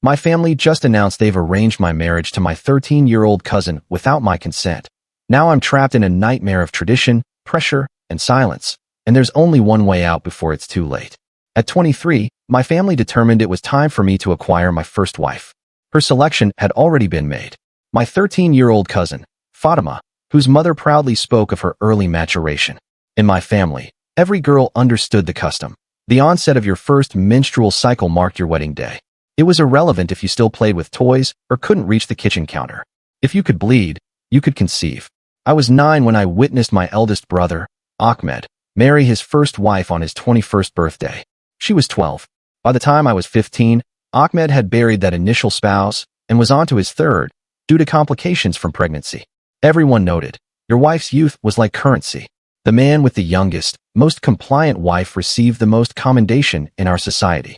My family just announced they've arranged my marriage to my 13-year-old cousin without my consent. Now I'm trapped in a nightmare of tradition, pressure, and silence, and there's only one way out before it's too late. At 23, my family determined it was time for me to acquire my first wife. Her selection had already been made. My 13-year-old cousin, Fatima, whose mother proudly spoke of her early maturation. In my family, every girl understood the custom. The onset of your first menstrual cycle marked your wedding day. It was irrelevant if you still played with toys or couldn't reach the kitchen counter. If you could bleed, you could conceive. I was 9 when I witnessed my eldest brother, Ahmed, marry his first wife on his 21st birthday. She was 12. By the time I was 15, Ahmed had buried that initial spouse and was on to his third, due to complications from pregnancy. Everyone noted, your wife's youth was like currency. The man with the youngest, most compliant wife received the most commendation in our society.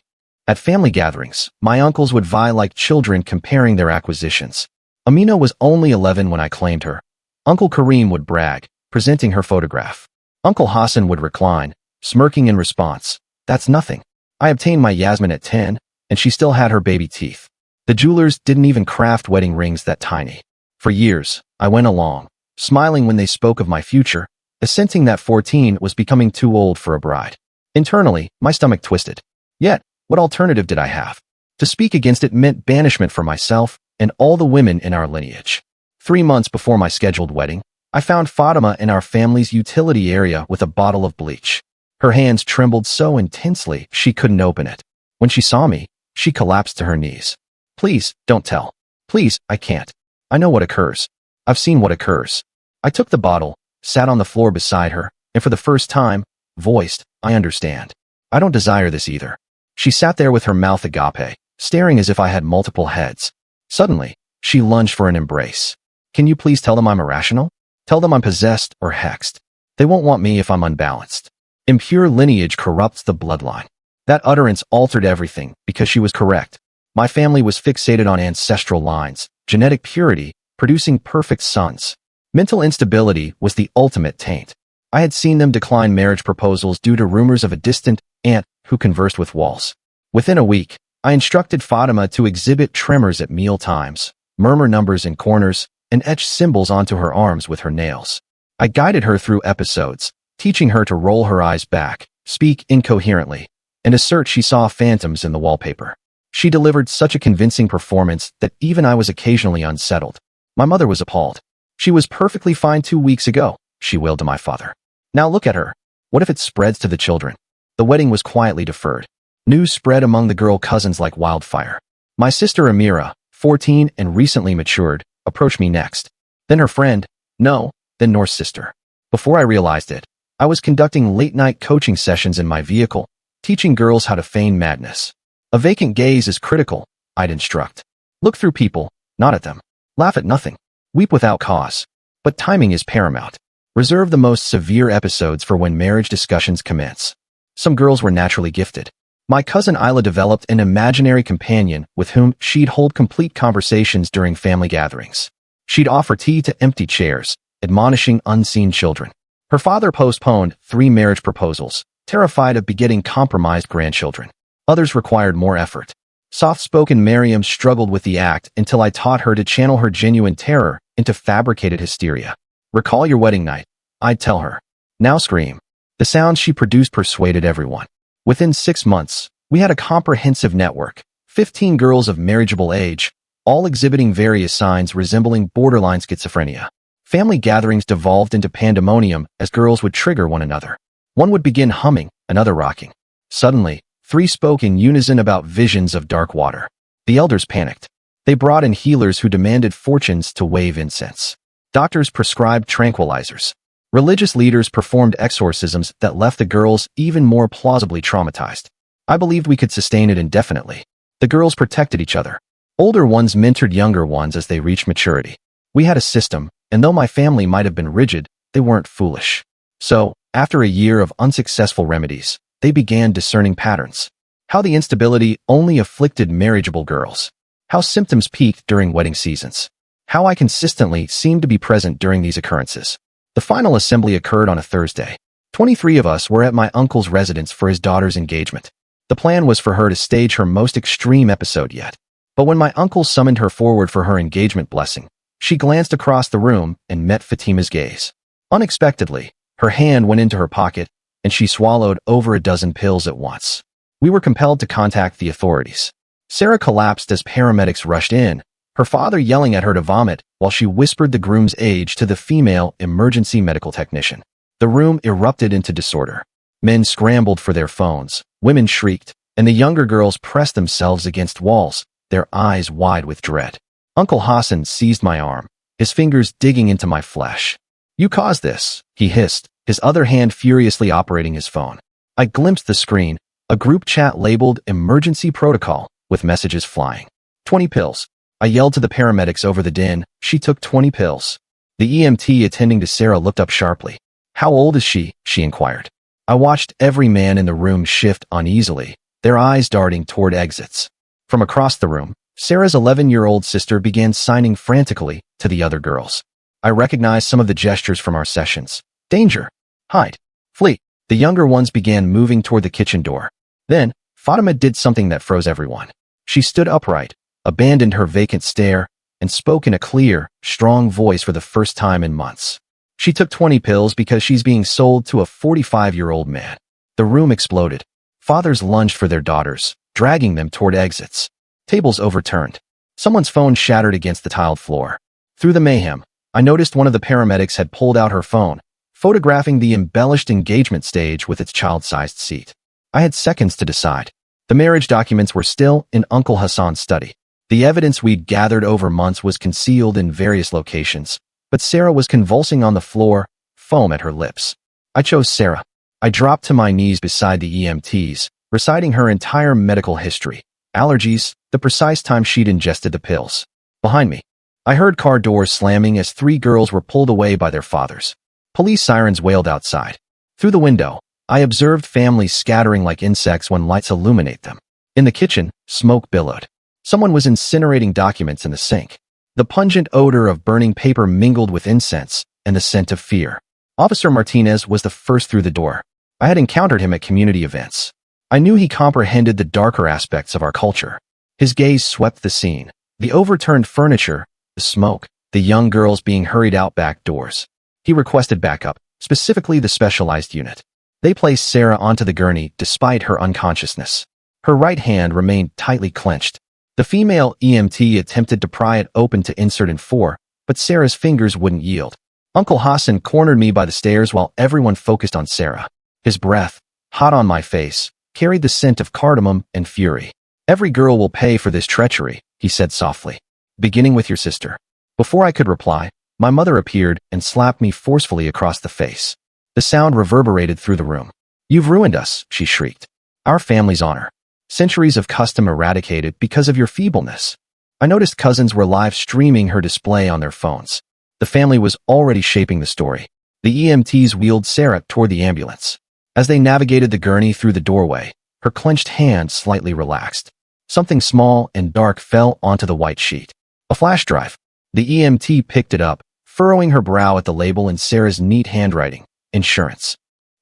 At family gatherings, my uncles would vie like children comparing their acquisitions. Amina was only 11 when I claimed her. Uncle Kareem would brag, presenting her photograph. Uncle Hassan would recline, smirking in response. That's nothing. I obtained my Yasmin at 10, and she still had her baby teeth. The jewelers didn't even craft wedding rings that tiny. For years, I went along, smiling when they spoke of my future, assenting that 14 was becoming too old for a bride. Internally, my stomach twisted. Yet, what alternative did I have? To speak against it meant banishment for myself and all the women in our lineage. 3 months before my scheduled wedding, I found Fatima in our family's utility area with a bottle of bleach. Her hands trembled so intensely she couldn't open it. When she saw me, she collapsed to her knees. Please, don't tell. Please, I can't. I know what occurs. I've seen what occurs. I took the bottle, sat on the floor beside her, and for the first time, voiced, I understand. I don't desire this either. She sat there with her mouth agape, staring as if I had multiple heads. Suddenly, she lunged for an embrace. Can you please tell them I'm irrational? Tell them I'm possessed or hexed. They won't want me if I'm unbalanced. Impure lineage corrupts the bloodline. That utterance altered everything because she was correct. My family was fixated on ancestral lines, genetic purity, producing perfect sons. Mental instability was the ultimate taint. I had seen them decline marriage proposals due to rumors of a distant aunt who conversed with walls. Within a week, I instructed Fatima to exhibit tremors at meal times, murmur numbers in corners, and etch symbols onto her arms with her nails. I guided her through episodes, teaching her to roll her eyes back, speak incoherently, and assert she saw phantoms in the wallpaper. She delivered such a convincing performance that even I was occasionally unsettled. My mother was appalled. She was perfectly fine 2 weeks ago, she wailed to my father. Now look at her. What if it spreads to the children? The wedding was quietly deferred. News spread among the girl cousins like wildfire. My sister Amira, 14 and recently matured, approached me next. Then her friend, then Nor's sister. Before I realized it, I was conducting late-night coaching sessions in my vehicle, teaching girls how to feign madness. A vacant gaze is critical, I'd instruct. Look through people, not at them. Laugh at nothing. Weep without cause. But timing is paramount. Reserve the most severe episodes for when marriage discussions commence. Some girls were naturally gifted. My cousin Isla developed an imaginary companion with whom she'd hold complete conversations during family gatherings. She'd offer tea to empty chairs, admonishing unseen children. Her father postponed 3 marriage proposals, terrified of begetting compromised grandchildren. Others required more effort. Soft-spoken Miriam struggled with the act until I taught her to channel her genuine terror into fabricated hysteria. Recall your wedding night, I'd tell her. Now scream. The sounds she produced persuaded everyone. Within 6 months, we had a comprehensive network, 15 girls of marriageable age, all exhibiting various signs resembling borderline schizophrenia. Family gatherings devolved into pandemonium as girls would trigger one another. One would begin humming, another rocking. Suddenly, 3 spoke in unison about visions of dark water. The elders panicked. They brought in healers who demanded fortunes to wave incense. Doctors prescribed tranquilizers. Religious leaders performed exorcisms that left the girls even more plausibly traumatized. I believed we could sustain it indefinitely. The girls protected each other. Older ones mentored younger ones as they reached maturity. We had a system, and though my family might have been rigid, they weren't foolish. So, after a year of unsuccessful remedies, they began discerning patterns. How the instability only afflicted marriageable girls. How symptoms peaked during wedding seasons. How I consistently seemed to be present during these occurrences. The final assembly occurred on a Thursday. 23 of us were at my uncle's residence for his daughter's engagement. The plan was for her to stage her most extreme episode yet. But when my uncle summoned her forward for her engagement blessing, she glanced across the room and met Fatima's gaze. Unexpectedly, her hand went into her pocket, and she swallowed over a dozen pills at once. We were compelled to contact the authorities. Sarah collapsed as paramedics rushed in, her father yelling at her to vomit while she whispered the groom's age to the female emergency medical technician. The room erupted into disorder. Men scrambled for their phones, women shrieked, and the younger girls pressed themselves against walls, their eyes wide with dread. Uncle Hassan seized my arm, his fingers digging into my flesh. "You caused this," he hissed, his other hand furiously operating his phone. I glimpsed the screen, a group chat labeled Emergency Protocol, with messages flying. 20 pills. I yelled to the paramedics over the din. She took 20 pills. The EMT attending to Sarah looked up sharply. "How old is she?" she inquired. I watched every man in the room shift uneasily, their eyes darting toward exits. From across the room, Sarah's 11-year-old sister began signing frantically to the other girls. I recognized some of the gestures from our sessions. Danger. Hide. Flee. The younger ones began moving toward the kitchen door. Then, Fatima did something that froze everyone. She stood upright, abandoned her vacant stare, and spoke in a clear, strong voice for the first time in months. She took 20 pills because she's being sold to a 45-year-old man. The room exploded. Fathers lunged for their daughters, dragging them toward exits. Tables overturned. Someone's phone shattered against the tiled floor. Through the mayhem, I noticed one of the paramedics had pulled out her phone, photographing the embellished engagement stage with its child-sized seat. I had seconds to decide. The marriage documents were still in Uncle Hassan's study. The evidence we'd gathered over months was concealed in various locations, but Sarah was convulsing on the floor, foam at her lips. I chose Sarah. I dropped to my knees beside the EMTs, reciting her entire medical history, allergies, the precise time she'd ingested the pills. Behind me, I heard car doors slamming as 3 girls were pulled away by their fathers. Police sirens wailed outside. Through the window, I observed families scattering like insects when lights illuminate them. In the kitchen, smoke billowed. Someone was incinerating documents in the sink. The pungent odor of burning paper mingled with incense and the scent of fear. Officer Martinez was the first through the door. I had encountered him at community events. I knew he comprehended the darker aspects of our culture. His gaze swept the scene, the overturned furniture, the smoke, the young girls being hurried out back doors. He requested backup, specifically the specialized unit. They placed Sarah onto the gurney despite her unconsciousness. Her right hand remained tightly clenched. The female EMT attempted to pry it open to insert in 4, but Sarah's fingers wouldn't yield. Uncle Hassan cornered me by the stairs while everyone focused on Sarah. His breath, hot on my face, carried the scent of cardamom and fury. "Every girl will pay for this treachery," he said softly. "Beginning with your sister." Before I could reply, my mother appeared and slapped me forcefully across the face. The sound reverberated through the room. "You've ruined us," she shrieked. "Our family's honor. Centuries of custom eradicated because of your feebleness." I noticed cousins were live streaming her display on their phones. The family was already shaping the story. The EMTs wheeled Sarah toward the ambulance. As they navigated the gurney through the doorway, her clenched hand slightly relaxed. Something small and dark fell onto the white sheet. A flash drive. The EMT picked it up, furrowing her brow at the label in Sarah's neat handwriting. Insurance.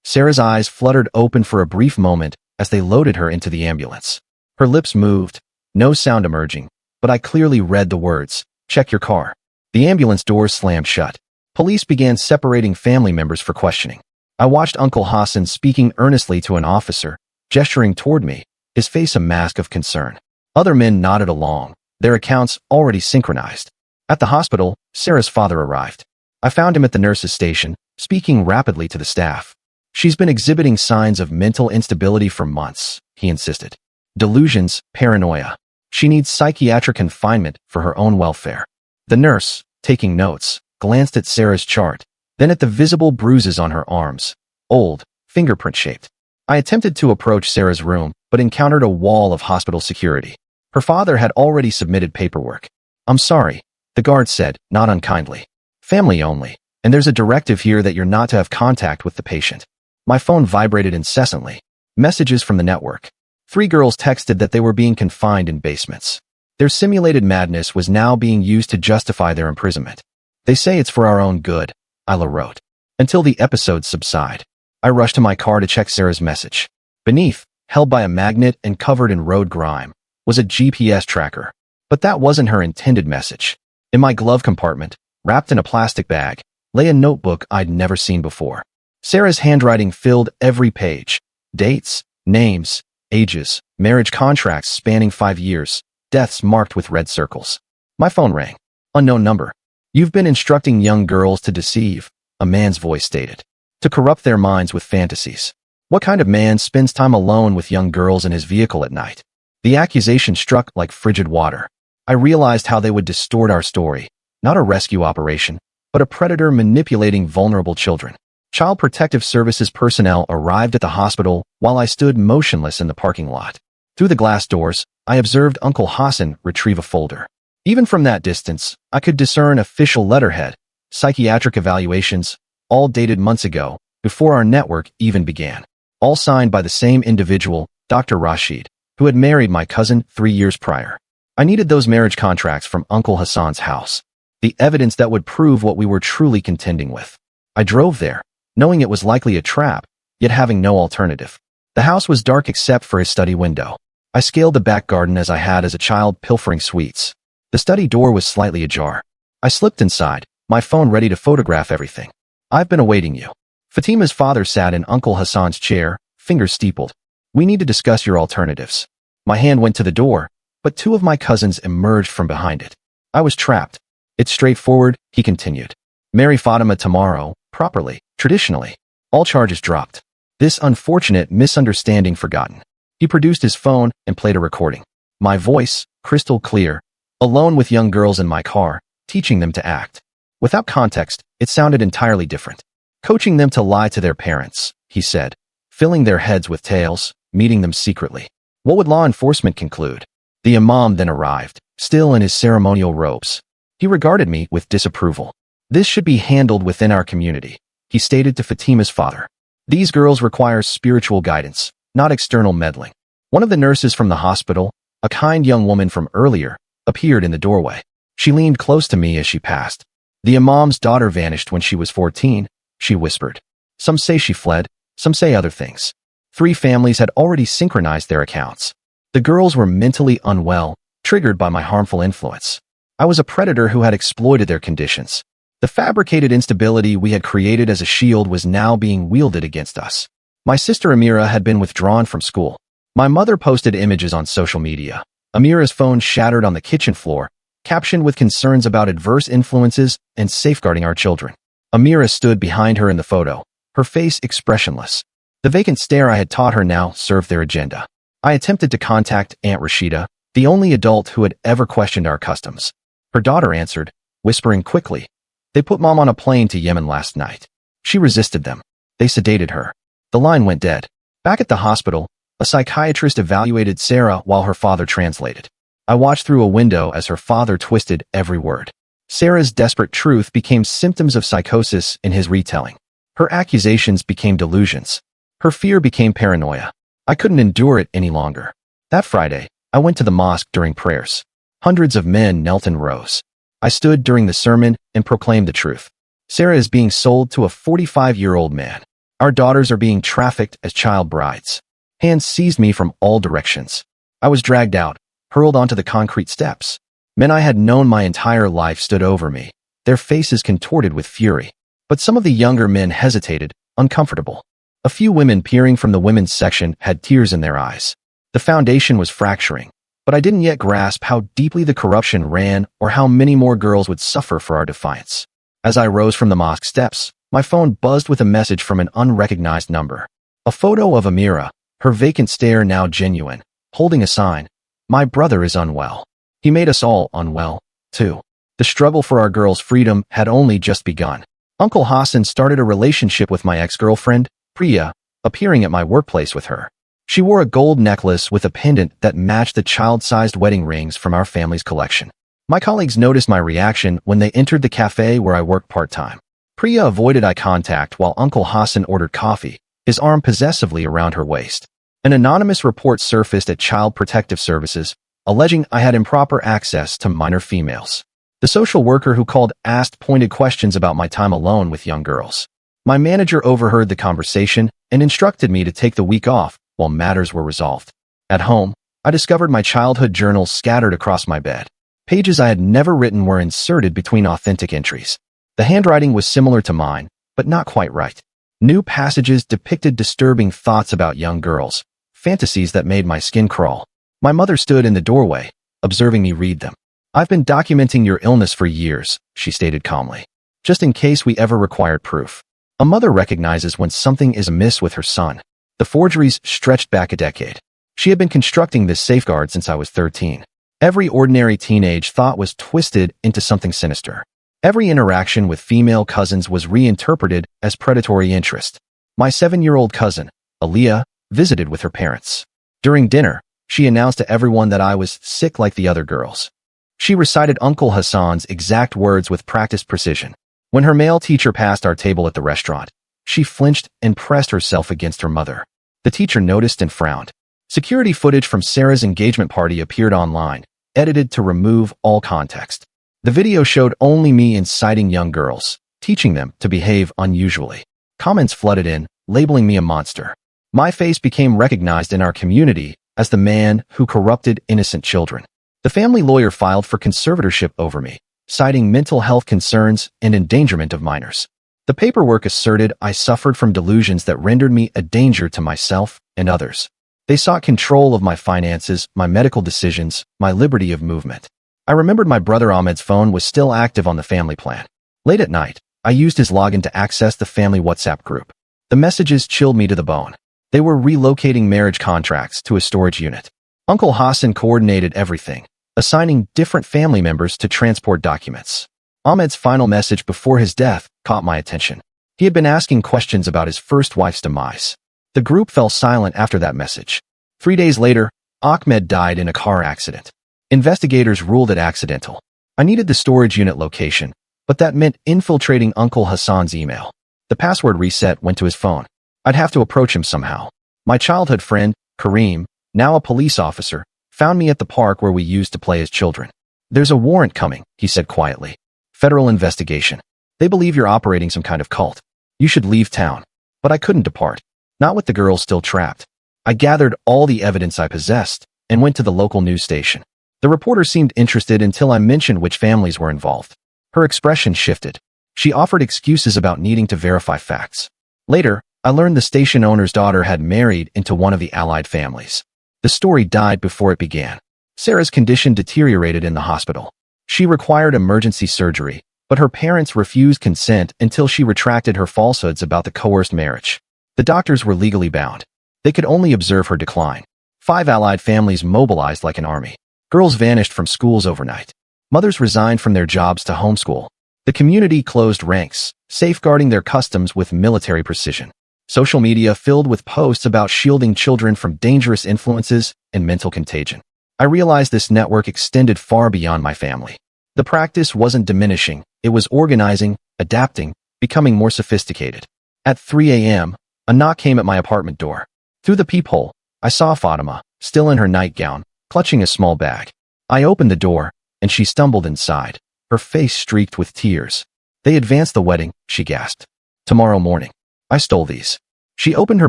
Sarah's eyes fluttered open for a brief moment as they loaded her into the ambulance. Her lips moved, no sound emerging, but I clearly read the words, "Check your car." The ambulance doors slammed shut. Police began separating family members for questioning. I watched Uncle Hassan speaking earnestly to an officer, gesturing toward me, his face a mask of concern. Other men nodded along, their accounts already synchronized. At the hospital, Sarah's father arrived. I found him at the nurse's station, speaking rapidly to the staff. "She's been exhibiting signs of mental instability for months," he insisted. "Delusions, paranoia. She needs psychiatric confinement for her own welfare." The nurse, taking notes, glanced at Sarah's chart, then at the visible bruises on her arms, old, fingerprint-shaped. I attempted to approach Sarah's room, but encountered a wall of hospital security. Her father had already submitted paperwork. "I'm sorry," the guard said, not unkindly. "Family only, and there's a directive here that you're not to have contact with the patient." My phone vibrated incessantly. Messages from the network. 3 girls texted that they were being confined in basements. Their simulated madness was now being used to justify their imprisonment. "They say it's for our own good," Isla wrote. "Until the episodes subside." I rushed to my car to check Sarah's message. Beneath, held by a magnet and covered in road grime, was a GPS tracker. But that wasn't her intended message. In my glove compartment, wrapped in a plastic bag, lay a notebook I'd never seen before. Sarah's handwriting filled every page. Dates, names, ages, marriage contracts spanning 5 years, deaths marked with red circles. My phone rang. Unknown number. "You've been instructing young girls to deceive," a man's voice stated. "To corrupt their minds with fantasies. What kind of man spends time alone with young girls in his vehicle at night?" The accusation struck like frigid water. I realized how they would distort our story. Not a rescue operation, but a predator manipulating vulnerable children. Child Protective Services personnel arrived at the hospital while I stood motionless in the parking lot. Through the glass doors, I observed Uncle Hassan retrieve a folder. Even from that distance, I could discern official letterhead, psychiatric evaluations, all dated months ago, before our network even began. All signed by the same individual, Dr. Rashid, who had married my cousin 3 years prior. I needed those marriage contracts from Uncle Hassan's house. The evidence that would prove what we were truly contending with. I drove there, knowing it was likely a trap, yet having no alternative. The house was dark except for his study window. I scaled the back garden as I had as a child pilfering sweets. The study door was slightly ajar. I slipped inside, my phone ready to photograph everything. "I've been awaiting you." Fatima's father sat in Uncle Hassan's chair, fingers steepled. "We need to discuss your alternatives." My hand went to the door, but 2 of my cousins emerged from behind it. I was trapped. "It's straightforward," he continued. "Marry Fatima tomorrow, properly, traditionally. All charges dropped. This unfortunate misunderstanding forgotten." He produced his phone and played a recording. My voice, crystal clear, alone with young girls in my car, teaching them to act. Without context, it sounded entirely different. "Coaching them to lie to their parents," he said, filling their heads with tales, meeting them secretly. What would law enforcement conclude? The imam then arrived, still in his ceremonial robes. He regarded me with disapproval. "This should be handled within our community," he stated to Fatima's father. "These girls require spiritual guidance, not external meddling." One of the nurses from the hospital, a kind young woman from earlier, appeared in the doorway. She leaned close to me as she passed. "The imam's daughter vanished when she was 14, she whispered. "Some say she fled, some say other things." 3 families had already synchronized their accounts. The girls were mentally unwell, triggered by my harmful influence. I was a predator who had exploited their conditions. The fabricated instability we had created as a shield was now being wielded against us. My sister AmITheA had been withdrawn from school. My mother posted images on social media. AmITheA's phone shattered on the kitchen floor, captioned with concerns about adverse influences and safeguarding our children. AmITheA stood behind her in the photo, her face expressionless. The vacant stare I had taught her now served their agenda. I attempted to contact Aunt Rashida, the only adult who had ever questioned our customs. Her daughter answered, whispering quickly, "They put Mom on a plane to Yemen last night." She resisted them. They sedated her. The line went dead. Back at the hospital, a psychiatrist evaluated Sarah while her father translated. I watched through a window as her father twisted every word. Sarah's desperate truth became symptoms of psychosis in his retelling. Her accusations became delusions. Her fear became paranoia. I couldn't endure it any longer. That Friday, I went to the mosque during prayers. Hundreds of men knelt in rows. I stood during the sermon and proclaimed the truth. Sarah is being sold to a 45-year-old man. Our daughters are being trafficked as child brides. Hands seized me from all directions. I was dragged out, hurled onto the concrete steps. Men I had known my entire life stood over me, their faces contorted with fury. But some of the younger men hesitated, uncomfortable. A few women peering from the women's section had tears in their eyes. The foundation was fracturing, but I didn't yet grasp how deeply the corruption ran or how many more girls would suffer for our defiance. As I rose from the mosque steps, my phone buzzed with a message from an unrecognized number. A photo of AmITheA, her vacant stare now genuine, holding a sign, "My brother is unwell." He made us all unwell, too. The struggle for our girls' freedom had only just begun. Uncle Hassan started a relationship with my ex-girlfriend, Priya, appearing at my workplace with her. She wore a gold necklace with a pendant that matched the child-sized wedding rings from our family's collection. My colleagues noticed my reaction when they entered the cafe where I worked part-time. Priya avoided eye contact while Uncle Hassan ordered coffee, his arm possessively around her waist. An anonymous report surfaced at Child Protective Services, alleging I had improper access to minor females. The social worker who called asked pointed questions about my time alone with young girls. My manager overheard the conversation and instructed me to take the week off while matters were resolved. At home, I discovered my childhood journals scattered across my bed. Pages I had never written were inserted between authentic entries. The handwriting was similar to mine, but not quite right. New passages depicted disturbing thoughts about young girls, fantasies that made my skin crawl. My mother stood in the doorway, observing me read them. "I've been documenting your illness for years," she stated calmly, "just in case we ever required proof." A mother recognizes when something is amiss with her son. The forgeries stretched back a decade. She had been constructing this safeguard since I was 13. Every ordinary teenage thought was twisted into something sinister. Every interaction with female cousins was reinterpreted as predatory interest. My 7-year-old cousin, AmITheA, visited with her parents. During dinner, she announced to everyone that I was sick like the other girls. She recited Uncle Hassan's exact words with practiced precision. When her male teacher passed our table at the restaurant, she flinched and pressed herself against her mother. The teacher noticed and frowned. Security footage from Sarah's engagement party appeared online, edited to remove all context. The video showed only me inciting young girls, teaching them to behave unusually. Comments flooded in, labeling me a monster. My face became recognized in our community as the man who corrupted innocent children. The family lawyer filed for conservatorship over me, citing mental health concerns and endangerment of minors. The paperwork asserted I suffered from delusions that rendered me a danger to myself and others. They sought control of my finances, my medical decisions, my liberty of movement. I remembered my brother Ahmed's phone was still active on the family plan. Late at night, I used his login to access the family WhatsApp group. The messages chilled me to the bone. They were relocating marriage contracts to a storage unit. Uncle Hassan coordinated everything, assigning different family members to transport documents. Ahmed's final message before his death caught my attention. He had been asking questions about his first wife's demise. The group fell silent after that message. 3 days later, Ahmed died in a car accident. Investigators ruled it accidental. I needed the storage unit location, but that meant infiltrating Uncle Hassan's email. The password reset went to his phone. I'd have to approach him somehow. My childhood friend, Kareem, now a police officer, found me at the park where we used to play as children. "There's a warrant coming," he said quietly. "Federal investigation. They believe you're operating some kind of cult. You should leave town." But I couldn't depart. Not with the girls still trapped. I gathered all the evidence I possessed and went to the local news station. The reporter seemed interested until I mentioned which families were involved. Her expression shifted. She offered excuses about needing to verify facts. Later, I learned the station owner's daughter had married into one of the allied families. The story died before it began. Sarah's condition deteriorated in the hospital. She required emergency surgery, but her parents refused consent until she retracted her falsehoods about the coerced marriage. The doctors were legally bound. They could only observe her decline. 5 allied families mobilized like an army. Girls vanished from schools overnight. Mothers resigned from their jobs to homeschool. The community closed ranks, safeguarding their customs with military precision. Social media filled with posts about shielding children from dangerous influences and mental contagion. I realized this network extended far beyond my family. The practice wasn't diminishing, it was organizing, adapting, becoming more sophisticated. At 3 a.m., a knock came at my apartment door. Through the peephole, I saw Fatima, still in her nightgown, clutching a small bag. I opened the door, and she stumbled inside, her face streaked with tears. "They advanced the wedding," she gasped. "Tomorrow morning." I stole these. She opened her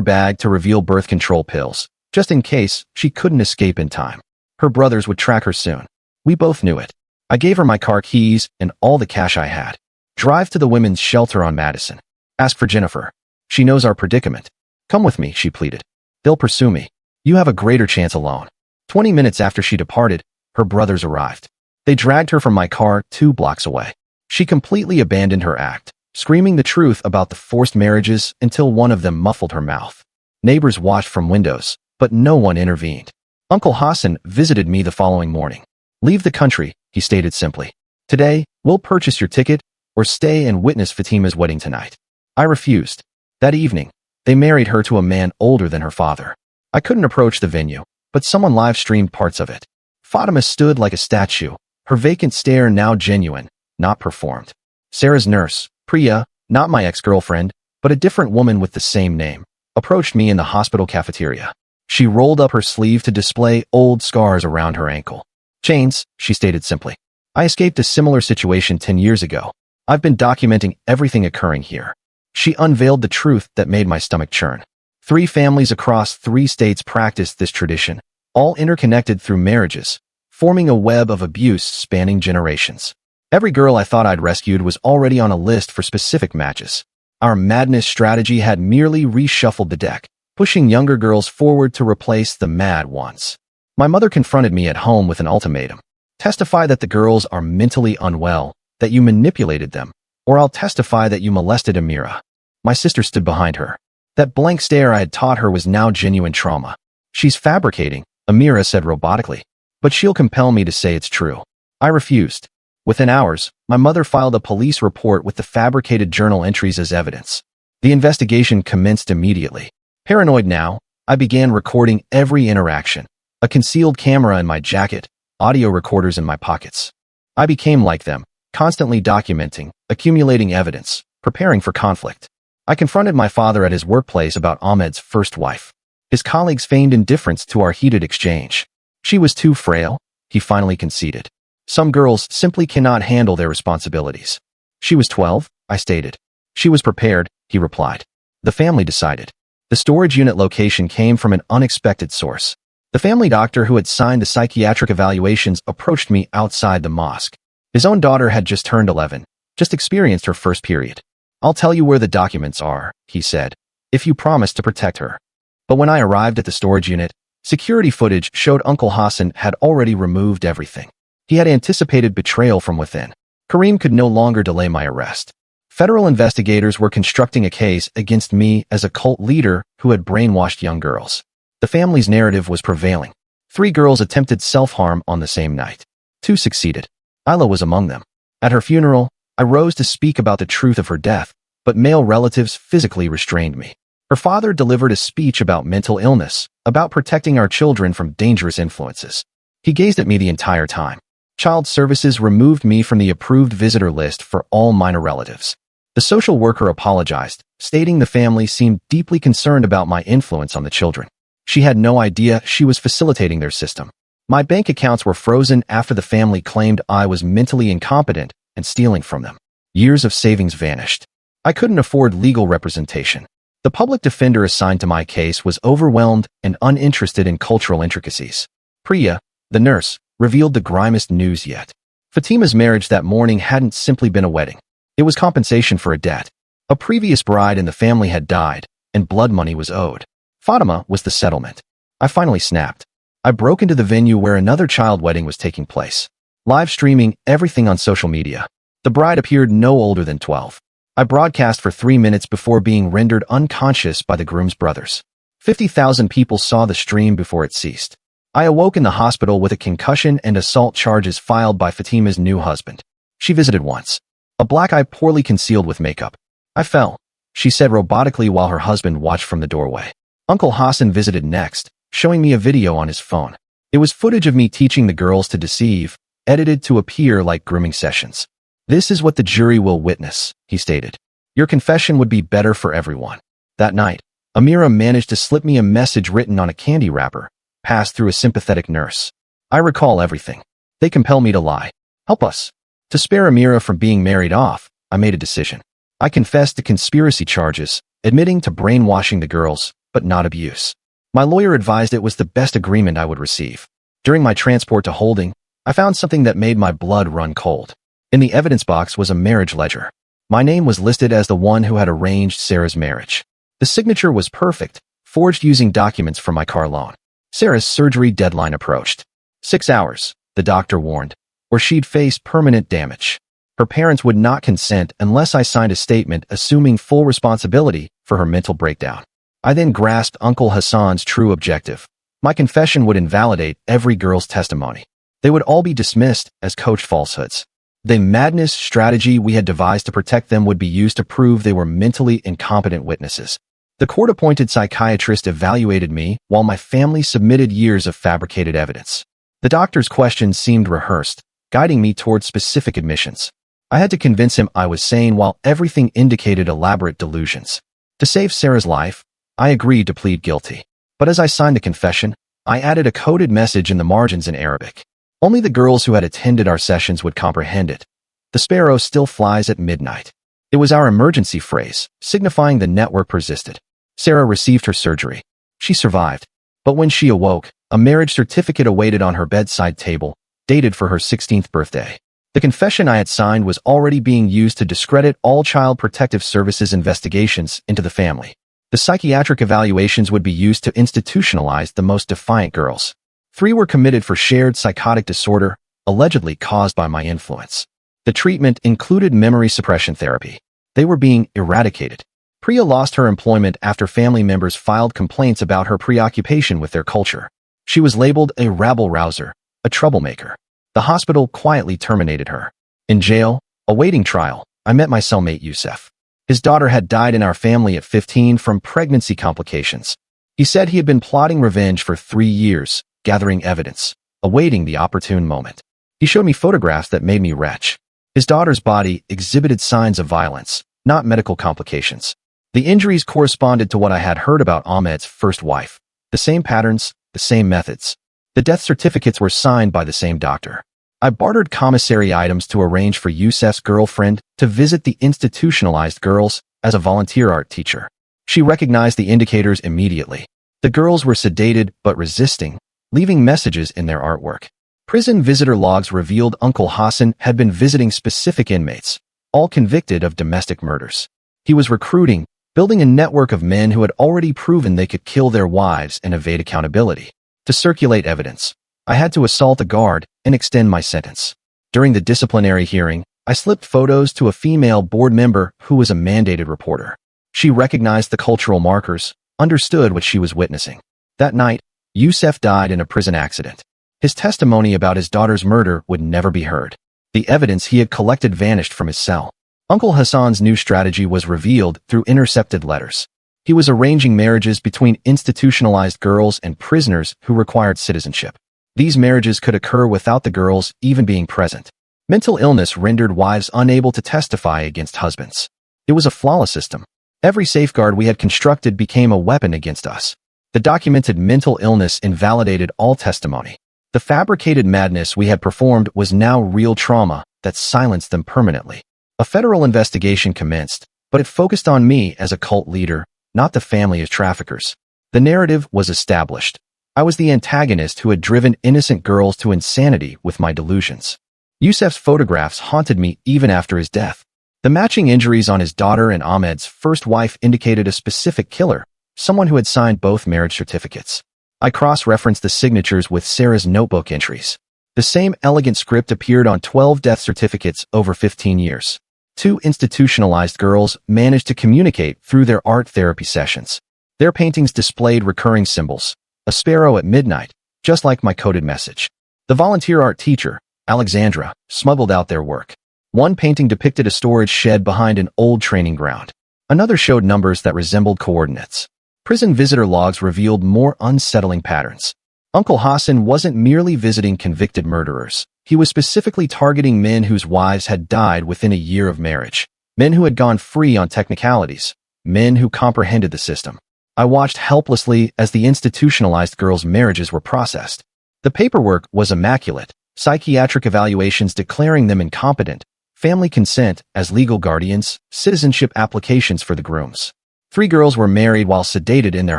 bag to reveal birth control pills, just in case she couldn't escape in time. Her brothers would track her soon. We both knew it. I gave her my car keys and all the cash I had. "Drive to the women's shelter on Madison. Ask for Jennifer. She knows our predicament. Come with me," she pleaded. "They'll pursue me. You have a greater chance alone." 20 minutes after she departed, her brothers arrived. They dragged her from my car 2 blocks away. She completely abandoned her act, screaming the truth about the forced marriages until one of them muffled her mouth. Neighbors watched from windows, but no one intervened. Uncle Hassan visited me the following morning. "Leave the country," he stated simply. "Today, we'll purchase your ticket or stay and witness Fatima's wedding tonight." I refused. That evening, they married her to a man older than her father. I couldn't approach the venue, but someone live-streamed parts of it. Fatima stood like a statue, her vacant stare now genuine, not performed. Sarah's nurse, Priya, not my ex-girlfriend, but a different woman with the same name, approached me in the hospital cafeteria. She rolled up her sleeve to display old scars around her ankle. "Chains," she stated simply. "I escaped a similar situation 10 years ago. I've been documenting everything occurring here." She unveiled the truth that made my stomach churn. 3 families across 3 states practiced this tradition, all interconnected through marriages, forming a web of abuse spanning generations. Every girl I thought I'd rescued was already on a list for specific matches. Our madness strategy had merely reshuffled the deck, pushing younger girls forward to replace the mad ones. My mother confronted me at home with an ultimatum. Testify that the girls are mentally unwell, that you manipulated them, or I'll testify that you molested AmITheA. My sister stood behind her. That blank stare I had taught her was now genuine trauma. She's fabricating, AmITheA said robotically. But she'll compel me to say it's true. I refused. Within hours, my mother filed a police report with the fabricated journal entries as evidence. The investigation commenced immediately. Paranoid now, I began recording every interaction. A concealed camera in my jacket, audio recorders in my pockets. I became like them, constantly documenting, accumulating evidence, preparing for conflict. I confronted my father at his workplace about Ahmed's first wife. His colleagues feigned indifference to our heated exchange. She was too frail, he finally conceded. Some girls simply cannot handle their responsibilities. She was 12, I stated. She was prepared, he replied. The family decided. The storage unit location came from an unexpected source. The family doctor who had signed the psychiatric evaluations approached me outside the mosque. His own daughter had just turned 11, just experienced her first period. I'll tell you where the documents are, he said, if you promise to protect her. But when I arrived at the storage unit, security footage showed Uncle Hassan had already removed everything. He had anticipated betrayal from within. Kareem could no longer delay my arrest. Federal investigators were constructing a case against me as a cult leader who had brainwashed young girls. The family's narrative was prevailing. 3 girls attempted self-harm on the same night. 2 succeeded. Ayla was among them. At her funeral, I rose to speak about the truth of her death, but male relatives physically restrained me. Her father delivered a speech about mental illness, about protecting our children from dangerous influences. He gazed at me the entire time. Child Services removed me from the approved visitor list for all minor relatives. The social worker apologized, stating the family seemed deeply concerned about my influence on the children. She had no idea she was facilitating their system. My bank accounts were frozen after the family claimed I was mentally incompetent and stealing from them. Years of savings vanished. I couldn't afford legal representation. The public defender assigned to my case was overwhelmed and uninterested in cultural intricacies. Priya, the nurse, revealed the grimmest news yet. Fatima's marriage that morning hadn't simply been a wedding. It was compensation for a debt. A previous bride in the family had died, and blood money was owed. Fatima was the settlement. I finally snapped. I broke into the venue where another child wedding was taking place. Live streaming everything on social media. The bride appeared no older than 12. I broadcast for 3 minutes before being rendered unconscious by the groom's brothers. 50,000 people saw the stream before it ceased. I awoke in the hospital with a concussion and assault charges filed by Fatima's new husband. She visited once. A black eye poorly concealed with makeup. I fell, she said robotically while her husband watched from the doorway. Uncle Hassan visited next, showing me a video on his phone. It was footage of me teaching the girls to deceive, edited to appear like grooming sessions. This is what the jury will witness, he stated. Your confession would be better for everyone. That night, AmITheA managed to slip me a message written on a candy wrapper, passed through a sympathetic nurse. I recall everything. They compel me to lie. Help us. To spare AmITheA from being married off, I made a decision. I confessed to conspiracy charges, admitting to brainwashing the girls, but not abuse. My lawyer advised it was the best agreement I would receive. During my transport to holding, I found something that made my blood run cold. In the evidence box was a marriage ledger. My name was listed as the one who had arranged Sarah's marriage. The signature was perfect, forged using documents from my car loan. Sarah's surgery deadline approached. 6 hours, the doctor warned, or she'd face permanent damage. Her parents would not consent unless I signed a statement assuming full responsibility for her mental breakdown. I then grasped Uncle Hassan's true objective. My confession would invalidate every girl's testimony. They would all be dismissed as coached falsehoods. The madness strategy we had devised to protect them would be used to prove they were mentally incompetent witnesses. The court-appointed psychiatrist evaluated me while my family submitted years of fabricated evidence. The doctor's questions seemed rehearsed, guiding me toward specific admissions. I had to convince him I was sane while everything indicated elaborate delusions. To save Sarah's life, I agreed to plead guilty. But as I signed the confession, I added a coded message in the margins in Arabic. Only the girls who had attended our sessions would comprehend it. The sparrow still flies at midnight. It was our emergency phrase, signifying the network persisted. Sarah received her surgery. She survived. But when she awoke, a marriage certificate awaited on her bedside table, dated for her 16th birthday. The confession I had signed was already being used to discredit all Child Protective Services investigations into the family. The psychiatric evaluations would be used to institutionalize the most defiant girls. 3 were committed for shared psychotic disorder, allegedly caused by my influence. The treatment included memory suppression therapy. They were being eradicated. Priya lost her employment after family members filed complaints about her preoccupation with their culture. She was labeled a rabble-rouser, a troublemaker. The hospital quietly terminated her. In jail, awaiting trial, I met my cellmate Yusef. His daughter had died in our family at 15 from pregnancy complications. He said he had been plotting revenge for 3 years, gathering evidence, awaiting the opportune moment. He showed me photographs that made me retch. His daughter's body exhibited signs of violence, not medical complications. The injuries corresponded to what I had heard about Ahmed's first wife. The same patterns, the same methods. The death certificates were signed by the same doctor. I bartered commissary items to arrange for Yusef's girlfriend to visit the institutionalized girls as a volunteer art teacher. She recognized the indicators immediately. The girls were sedated but resisting, leaving messages in their artwork. Prison visitor logs revealed Uncle Hassan had been visiting specific inmates, all convicted of domestic murders. He was recruiting, building a network of men who had already proven they could kill their wives and evade accountability. To circulate evidence, I had to assault a guard and extend my sentence. During the disciplinary hearing, I slipped photos to a female board member who was a mandated reporter. She recognized the cultural markers, understood what she was witnessing. That night, Yusef died in a prison accident. His testimony about his daughter's murder would never be heard. The evidence he had collected vanished from his cell. Uncle Hassan's new strategy was revealed through intercepted letters. He was arranging marriages between institutionalized girls and prisoners who required citizenship. These marriages could occur without the girls even being present. Mental illness rendered wives unable to testify against husbands. It was a flawless system. Every safeguard we had constructed became a weapon against us. The documented mental illness invalidated all testimony. The fabricated madness we had performed was now real trauma that silenced them permanently. A federal investigation commenced, but it focused on me as a cult leader, not the family as traffickers. The narrative was established. I was the antagonist who had driven innocent girls to insanity with my delusions. Yusef's photographs haunted me even after his death. The matching injuries on his daughter and Ahmed's first wife indicated a specific killer, someone who had signed both marriage certificates. I cross-referenced the signatures with Sarah's notebook entries. The same elegant script appeared on 12 death certificates over 15 years. 2 institutionalized girls managed to communicate through their art therapy sessions. Their paintings displayed recurring symbols. A sparrow at midnight, just like my coded message. The volunteer art teacher, Alexandra, smuggled out their work. One painting depicted a storage shed behind an old training ground. Another showed numbers that resembled coordinates. Prison visitor logs revealed more unsettling patterns. Uncle Hassan wasn't merely visiting convicted murderers. He was specifically targeting men whose wives had died within a year of marriage. Men who had gone free on technicalities. Men who comprehended the system. I watched helplessly as the institutionalized girls' marriages were processed. The paperwork was immaculate. Psychiatric evaluations declaring them incompetent. Family consent as legal guardians. Citizenship applications for the grooms. 3 girls were married while sedated in their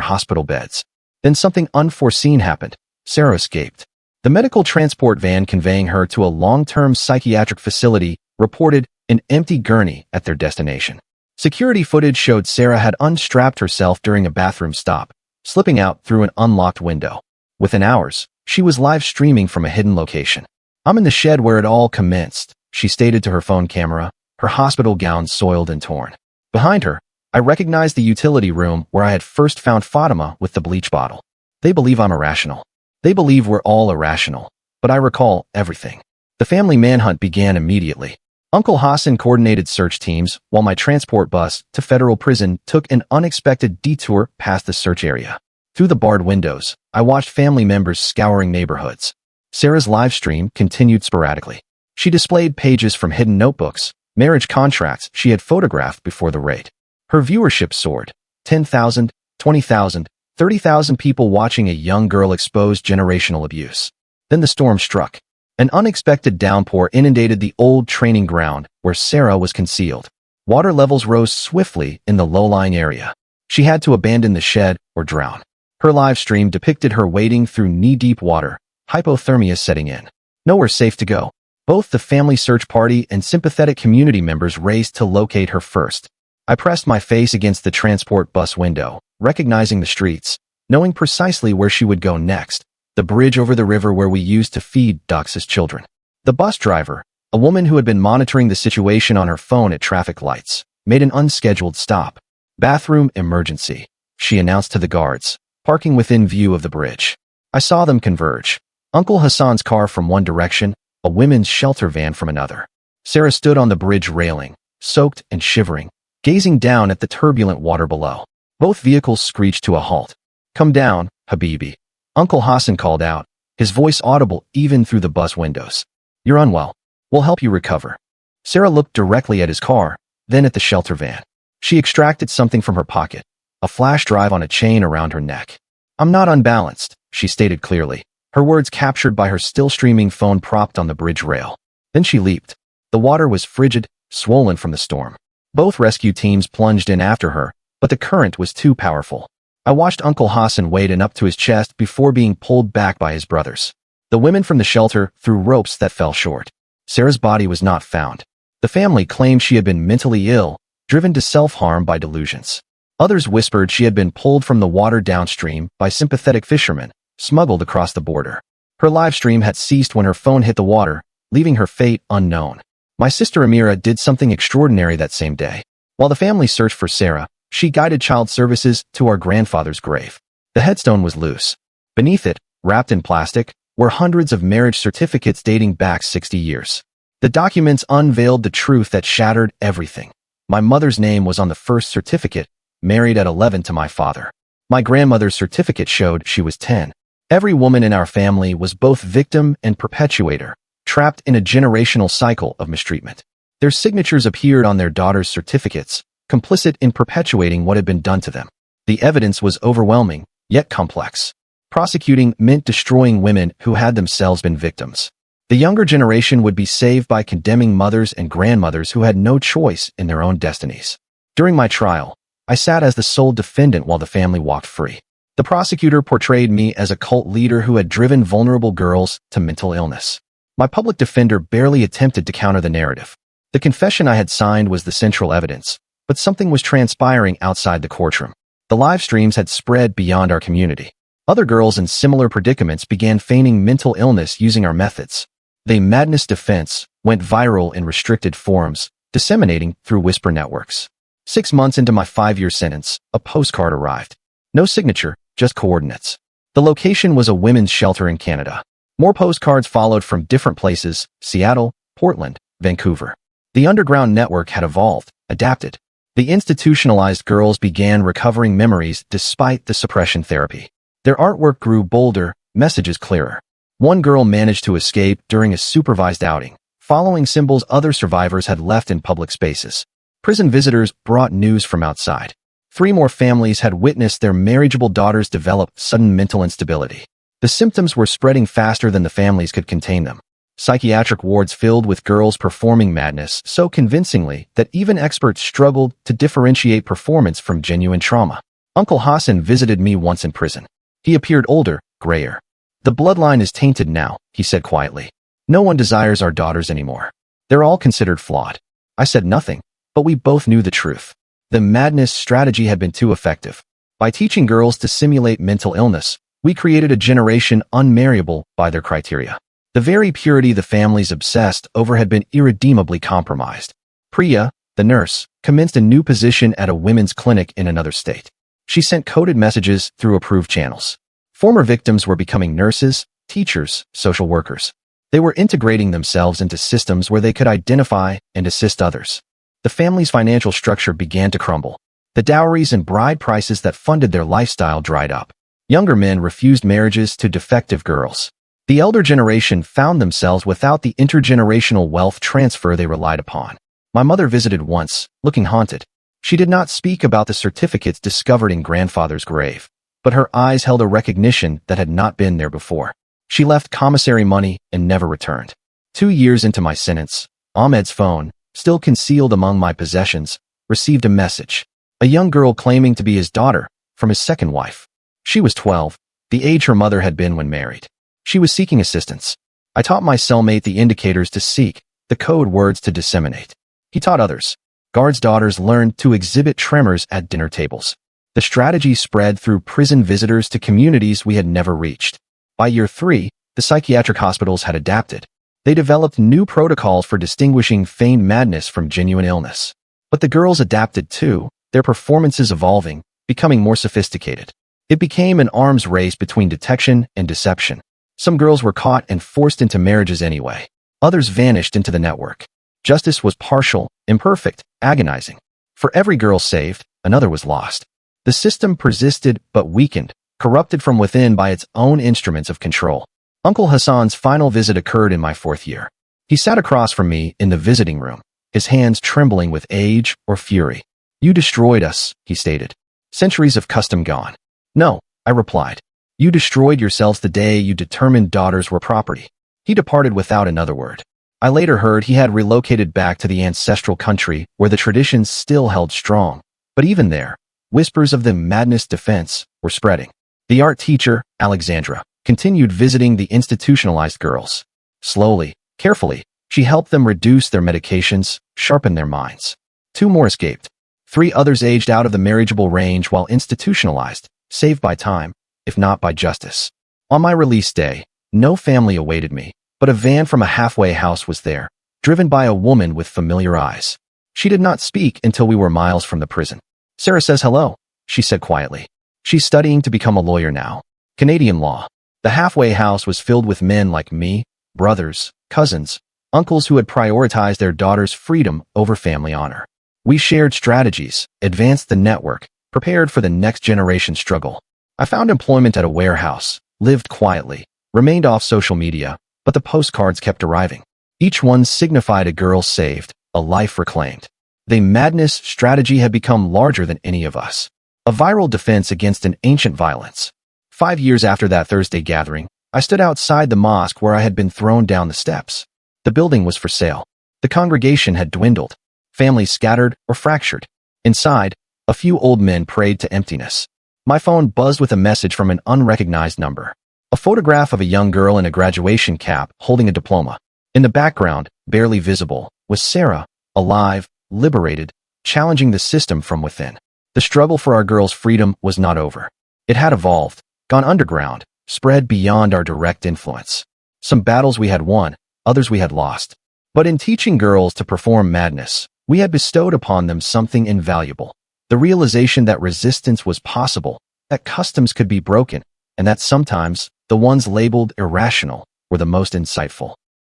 hospital beds. Then something unforeseen happened. Sarah escaped. The medical transport van conveying her to a long-term psychiatric facility reported an empty gurney at their destination. Security footage showed Sarah had unstrapped herself during a bathroom stop, slipping out through an unlocked window. Within hours, she was live streaming from a hidden location. "I'm in the shed where it all commenced," she stated to her phone camera, her hospital gown soiled and torn. Behind her, I recognized the utility room where I had first found Fatima with the bleach bottle. They believe I'm irrational. They believe we're all irrational, but I recall everything. The family manhunt began immediately. Uncle Hassan coordinated search teams, while my transport bus to federal prison took an unexpected detour past the search area. Through the barred windows, I watched family members scouring neighborhoods. Sarah's live stream continued sporadically. She displayed pages from hidden notebooks, marriage contracts she had photographed before the raid. Her viewership soared. 10,000, 20,000, 30,000 people watching a young girl expose generational abuse. Then the storm struck. An unexpected downpour inundated the old training ground where Sarah was concealed. Water levels rose swiftly in the low-lying area. She had to abandon the shed or drown. Her live stream depicted her wading through knee-deep water, hypothermia setting in. Nowhere safe to go. Both the family search party and sympathetic community members raced to locate her first. I pressed my face against the transport bus window, recognizing the streets, knowing precisely where she would go next, the bridge over the river where we used to feed ducks as children. The bus driver, a woman who had been monitoring the situation on her phone at traffic lights, made an unscheduled stop. Bathroom emergency, she announced to the guards, parking within view of the bridge. I saw them converge. Uncle Hassan's car from one direction, a women's shelter van from another. Sarah stood on the bridge railing, soaked and shivering, gazing down at the turbulent water below. Both vehicles screeched to a halt. "Come down, Habibi," Uncle Hassan called out, his voice audible even through the bus windows. "You're unwell. We'll help you recover." Sarah looked directly at his car, then at the shelter van. She extracted something from her pocket, a flash drive on a chain around her neck. "I'm not unbalanced," she stated clearly, her words captured by her still-streaming phone propped on the bridge rail. Then she leaped. The water was frigid, swollen from the storm. Both rescue teams plunged in after her, but the current was too powerful. I watched Uncle Hassan wade in up to his chest before being pulled back by his brothers. The women from the shelter threw ropes that fell short. Sarah's body was not found. The family claimed she had been mentally ill, driven to self-harm by delusions. Others whispered she had been pulled from the water downstream by sympathetic fishermen, smuggled across the border. Her live stream had ceased when her phone hit the water, leaving her fate unknown. My sister AmITheA did something extraordinary that same day. While the family searched for Sarah, she guided child services to our grandfather's grave. The headstone was loose. Beneath it, wrapped in plastic, were hundreds of marriage certificates dating back 60 years. The documents unveiled the truth that shattered everything. My mother's name was on the first certificate, married at 11 to my father. My grandmother's certificate showed she was 10. Every woman in our family was both victim and perpetuator, trapped in a generational cycle of mistreatment. Their signatures appeared on their daughters' certificates, complicit in perpetuating what had been done to them. The evidence was overwhelming, yet complex. Prosecuting meant destroying women who had themselves been victims. The younger generation would be saved by condemning mothers and grandmothers who had no choice in their own destinies. During my trial, I sat as the sole defendant while the family walked free. The prosecutor portrayed me as a cult leader who had driven vulnerable girls to mental illness. My public defender barely attempted to counter the narrative. The confession I had signed was the central evidence, but something was transpiring outside the courtroom. The live streams had spread beyond our community. Other girls in similar predicaments began feigning mental illness using our methods. The madness defense went viral in restricted forums, disseminating through whisper networks. 6 months into my 5-year sentence, a postcard arrived. No signature, just coordinates. The location was a women's shelter in Canada. More postcards followed from different places: Seattle, Portland, Vancouver. The underground network had evolved, adapted. The institutionalized girls began recovering memories despite the suppression therapy. Their artwork grew bolder, messages clearer. One girl managed to escape during a supervised outing, following symbols other survivors had left in public spaces. Prison visitors brought news from outside. 3 more families had witnessed their marriageable daughters develop sudden mental instability. The symptoms were spreading faster than the families could contain them. Psychiatric wards filled with girls performing madness so convincingly that even experts struggled to differentiate performance from genuine trauma. Uncle Hassan visited me once in prison. He appeared older, grayer. "The bloodline is tainted now," he said quietly. "No one desires our daughters anymore. They're all considered flawed." I said nothing, but we both knew the truth. The madness strategy had been too effective. By teaching girls to simulate mental illness, we created a generation unmarriable by their criteria. The very purity the families obsessed over had been irredeemably compromised. Priya, the nurse, commenced a new position at a women's clinic in another state. She sent coded messages through approved channels. Former victims were becoming nurses, teachers, social workers. They were integrating themselves into systems where they could identify and assist others. The family's financial structure began to crumble. The dowries and bride prices that funded their lifestyle dried up. Younger men refused marriages to defective girls. The elder generation found themselves without the intergenerational wealth transfer they relied upon. My mother visited once, looking haunted. She did not speak about the certificates discovered in grandfather's grave, but her eyes held a recognition that had not been there before. She left commissary money and never returned. 2 years into my sentence, Ahmed's phone, still concealed among my possessions, received a message. A young girl claiming to be his daughter, from his second wife. She was 12, the age her mother had been when married. She was seeking assistance. I taught my cellmate the indicators to seek, the code words to disseminate. He taught others. Guards' daughters learned to exhibit tremors at dinner tables. The strategy spread through prison visitors to communities we had never reached. By year 3, the psychiatric hospitals had adapted. They developed new protocols for distinguishing feigned madness from genuine illness. But the girls adapted too, their performances evolving, becoming more sophisticated. It became an arms race between detection and deception. Some girls were caught and forced into marriages anyway. Others vanished into the network. Justice was partial, imperfect, agonizing. For every girl saved, another was lost. The system persisted but weakened, corrupted from within by its own instruments of control. Uncle Hassan's final visit occurred in my 4th year. He sat across from me in the visiting room, his hands trembling with age or fury. "You destroyed us," he stated. "Centuries of custom gone." "No," I replied. "You destroyed yourselves the day you determined daughters were property." He departed without another word. I later heard he had relocated back to the ancestral country where the traditions still held strong. But even there, whispers of the madness defense were spreading. The art teacher, Alexandra, continued visiting the institutionalized girls. Slowly, carefully, she helped them reduce their medications, sharpen their minds. 2 more escaped. 3 others aged out of the marriageable range while institutionalized, saved by time, if not by justice. On my release day, no family awaited me, but a van from a halfway house was there, driven by a woman with familiar eyes. She did not speak until we were miles from the prison. "Sarah says hello," she said quietly. "She's studying to become a lawyer now. Canadian law." The halfway house was filled with men like me, brothers, cousins, uncles who had prioritized their daughters' freedom over family honor. We shared strategies, advanced the network, prepared for the next generation struggle. I found employment at a warehouse, lived quietly, remained off social media, but the postcards kept arriving. Each one signified a girl saved, a life reclaimed. The madness strategy had become larger than any of us. A viral defense against an ancient violence. 5 years after that Thursday gathering, I stood outside the mosque where I had been thrown down the steps. The building was for sale. The congregation had dwindled. Families scattered or fractured. Inside, a few old men prayed to emptiness. My phone buzzed with a message from an unrecognized number. A photograph of a young girl in a graduation cap holding a diploma. In the background, barely visible, was Sarah, alive, liberated, challenging the system from within. The struggle for our girls' freedom was not over. It had evolved, gone underground, spread beyond our direct influence. Some battles we had won, others we had lost. But in teaching girls to perform madness, we had bestowed upon them something invaluable. The realization that resistance was possible, that customs could be broken, and that sometimes the ones labeled irrational were the most insightful.